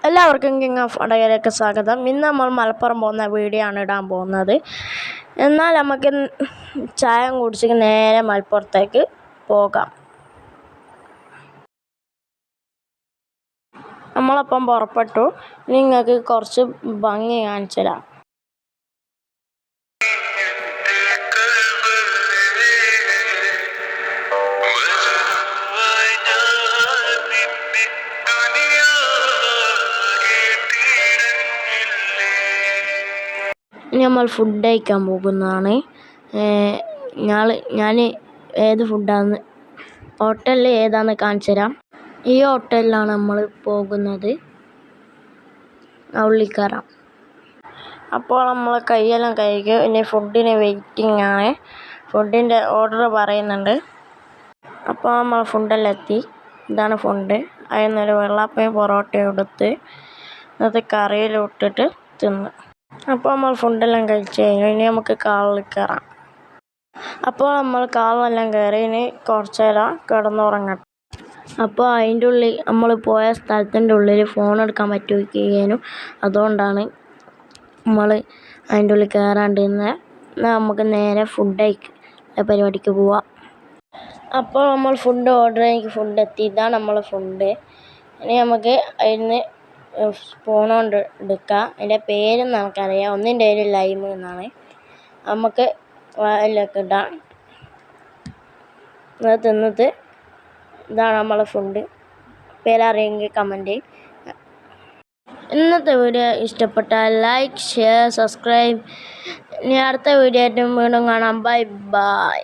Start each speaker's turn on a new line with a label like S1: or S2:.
S1: എല്ലാവർക്കും king of അടയലേക്ക് സ്വാഗതം. ഇന്ന് നമ്മൾ മലപ്പുറം പോകുന്ന വീഡിയോ ആണ് ഇടാൻ പോകുന്നത്. എന്നാൽ നമുക്ക് ചായ കുടിച്ച് നേരെ മലപ്പുറത്തേക്ക് പോകാം. നമ്മളപ്പം പുറപ്പെട്ടു. നിങ്ങൾക്ക് കുറച്ച് ഭംഗി കാണിച്ചു തരാം. നമ്മൾ ഫുഡ് കഴിക്കാൻ പോകുന്നതാണ്. ഞാൻ ഏത് ഫുഡാന്ന് ഹോട്ടലിൽ ഏതാണെന്ന് കാണിച്ചു തരാം. ഈ ഹോട്ടലിലാണ് നമ്മൾ പോകുന്നത്. ഉള്ളിൽ കയറാം. അപ്പോൾ നമ്മൾ കൈയെല്ലാം കഴുകി. ഇനി ഫുഡിന് വെയിറ്റിംഗ് ആണ്. ഫുഡിൻ്റെ ഓർഡർ പറയുന്നുണ്ട്. അപ്പോൾ നമ്മൾ ഫുഡെല്ലാം എത്തി. ഇതാണ് ഫുഡ്. അതിനൊരു വെള്ളപ്പയും പൊറോട്ടയും എടുത്ത് അത് കറിയിലിട്ടിട്ട് തിന്ന്. അപ്പോൾ നമ്മൾ ഫുഡെല്ലാം കഴിച്ച് കഴിഞ്ഞു. ഇനി നമുക്ക് കാറിൽ കയറാം. അപ്പോൾ നമ്മൾ കാറിലെല്ലാം കയറി. ഇനി കുറച്ച് നേരം കിടന്നുറങ്ങട്ടെ. അപ്പോൾ അതിൻ്റെ ഉള്ളിൽ നമ്മൾ പോയ സ്ഥലത്തിൻ്റെ ഉള്ളിൽ ഫോൺ എടുക്കാൻ പറ്റുകയും അതുകൊണ്ടാണ് നമ്മൾ അതിൻ്റെ ഉള്ളിൽ കയറാണ്ടിരുന്നത്. നമുക്ക് നേരെ ഫുഡ് കഴിക്കുന്ന പരിപാടിക്ക് പോവാം. അപ്പോൾ നമ്മൾ ഫുഡ് ഓർഡർ ചെയ്ത് ഫുഡ് എത്തി. ഇതാണ് നമ്മളെ ഫുഡ്. ഇനി നമുക്ക് അതിന് സ്പൂൺ കൊണ്ട് എടുക്കാം. അതിൻ്റെ പേര് നമുക്കറിയാം. ഒന്നിൻ്റെ പേര് ലൈം എന്നാണ്. നമുക്ക് അതിലേക്ക് ഇടാം. അത് തിന്നിട്ട് ഇതാണ് നമ്മളെ ഫുഡ്. പേരറിയെങ്കിൽ കമൻറ്റ് ചെയ്യും. ഇന്നത്തെ വീഡിയോ ഇഷ്ടപ്പെട്ടാൽ ലൈക്ക്, ഷെയർ, സബ്സ്ക്രൈബ്. ഇനി അടുത്ത വീഡിയോ ആയിട്ട് വീണ്ടും കാണാം. Bye bye.